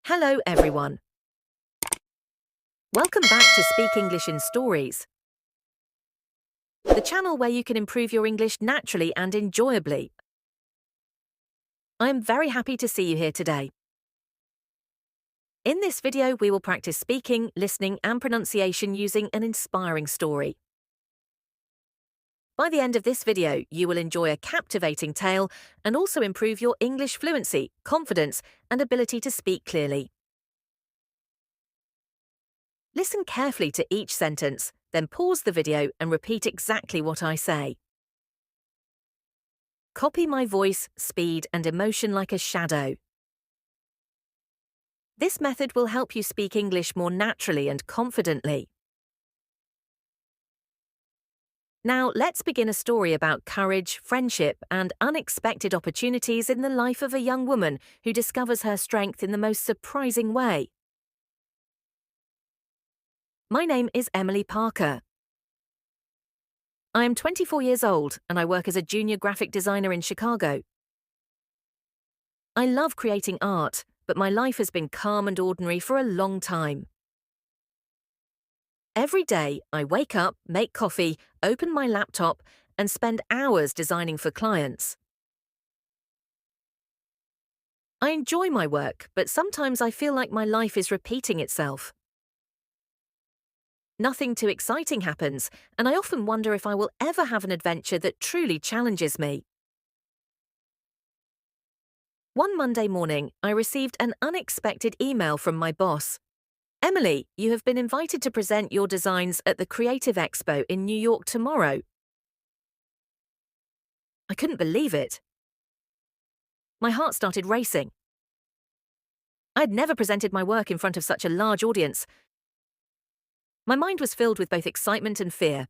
Hello, everyone. Welcome back to Speak English in Stories, the channel where you can improve your English naturally and enjoyably. I am very happy to see you here today. In this video, we will practice speaking, listening, and pronunciation using an inspiring story. By the end of this video, you will enjoy a captivating tale and also improve your English fluency, confidence, and ability to speak clearly. Listen carefully to each sentence, then pause the video and repeat exactly what I say. Copy my voice, speed, and emotion like a shadow. This method will help you speak English more naturally and confidently. Now, let's begin a story about courage, friendship, and unexpected opportunities in the life of a young woman who discovers her strength in the most surprising way. My name is Emily Parker. I am 24 years old and I work as a junior graphic designer in Chicago. I love creating art, but my life has been calm and ordinary for a long time. Every day, I wake up, make coffee, open my laptop, and spend hours designing for clients. I enjoy my work, but sometimes I feel like my life is repeating itself. Nothing too exciting happens, and I often wonder if I will ever have an adventure that truly challenges me. One Monday morning, I received an unexpected email from my boss. Emily, you have been invited to present your designs at the Creative Expo in New York tomorrow. I couldn't believe it. My heart started racing. I had never presented my work in front of such a large audience. My mind was filled with both excitement and fear.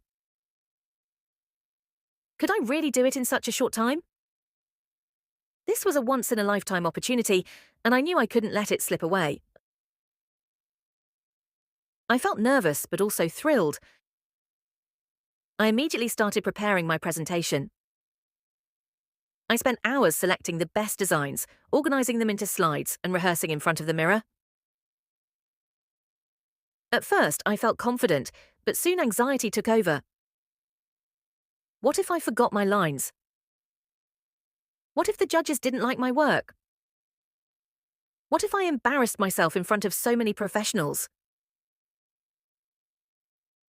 Could I really do it in such a short time? This was a once-in-a-lifetime opportunity, and I knew I couldn't let it slip away. I felt nervous, but also thrilled. I immediately started preparing my presentation. I spent hours selecting the best designs, organizing them into slides, and rehearsing in front of the mirror. At first, I felt confident, but soon anxiety took over. What if I forgot my lines? What if the judges didn't like my work? What if I embarrassed myself in front of so many professionals?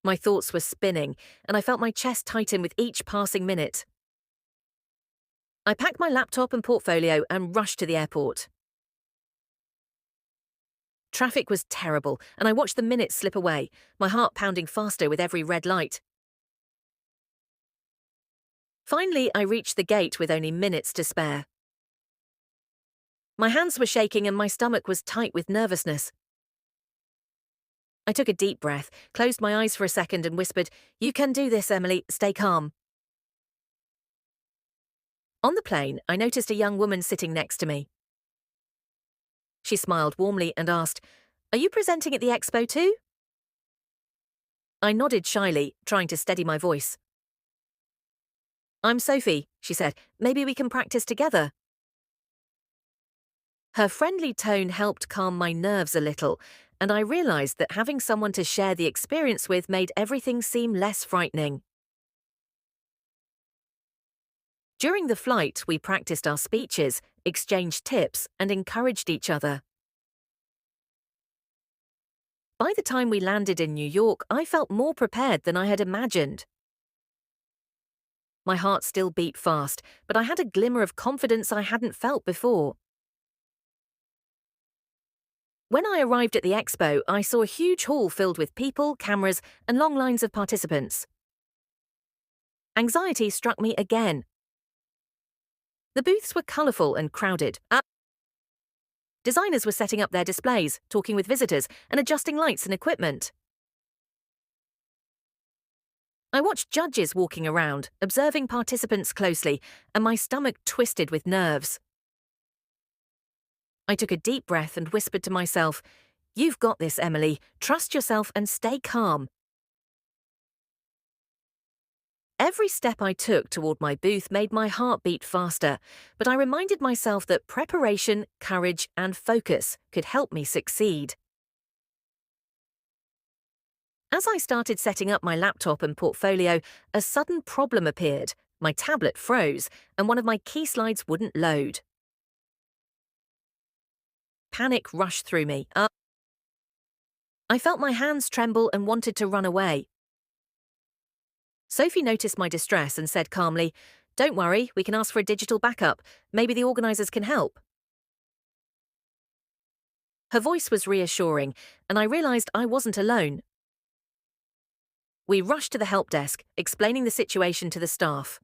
My thoughts were spinning, and I felt my chest tighten with each passing minute. I packed my laptop and portfolio and rushed to the airport. Traffic was terrible, and I watched the minutes slip away, my heart pounding faster with every red light. Finally, I reached the gate with only minutes to spare. My hands were shaking and my stomach was tight with nervousness. I took a deep breath, closed my eyes for a second and whispered, "You can do this, Emily. Stay calm." On the plane, I noticed a young woman sitting next to me. She smiled warmly and asked, "Are you presenting at the expo too?" I nodded shyly, trying to steady my voice. "I'm Sophie," she said. "Maybe we can practice together." Her friendly tone helped calm my nerves a little, and I realized that having someone to share the experience with made everything seem less frightening. During the flight, we practiced our speeches, exchanged tips, and encouraged each other. By the time we landed in New York, I felt more prepared than I had imagined. My heart still beat fast, but I had a glimmer of confidence I hadn't felt before. When I arrived at the expo, I saw a huge hall filled with people, cameras, and long lines of participants. Anxiety struck me again. The booths were colourful and crowded. Designers were setting up their displays, talking with visitors, and adjusting lights and equipment. I watched judges walking around, observing participants closely, and my stomach twisted with nerves. I took a deep breath and whispered to myself, "You've got this, Emily. Trust yourself and stay calm." Every step I took toward my booth made my heart beat faster, but I reminded myself that preparation, courage, and focus could help me succeed. As I started setting up my laptop and portfolio, a sudden problem appeared. My tablet froze, and one of my key slides wouldn't load. Panic rushed through me. I felt my hands tremble and wanted to run away. Sophie noticed my distress and said calmly, "Don't worry, we can ask for a digital backup. Maybe the organisers can help." Her voice was reassuring, and I realised I wasn't alone. We rushed to the help desk, explaining the situation to the staff.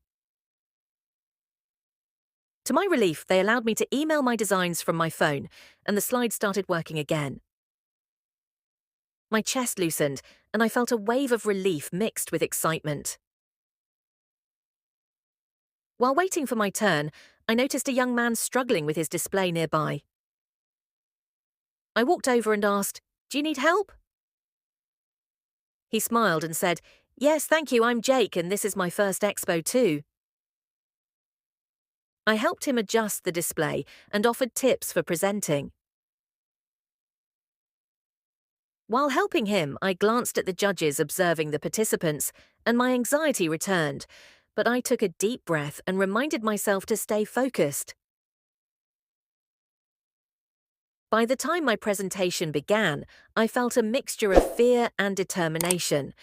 To my relief, they allowed me to email my designs from my phone, and the slides started working again. My chest loosened, and I felt a wave of relief mixed with excitement. While waiting for my turn, I noticed a young man struggling with his display nearby. I walked over and asked, "Do you need help?" He smiled and said, "Yes, thank you, I'm Jake, and this is my first expo too." I helped him adjust the display and offered tips for presenting. While helping him, I glanced at the judges observing the participants, and my anxiety returned, but I took a deep breath and reminded myself to stay focused. By the time my presentation began, I felt a mixture of fear and determination.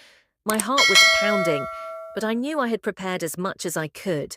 My heart was pounding, but I knew I had prepared as much as I could.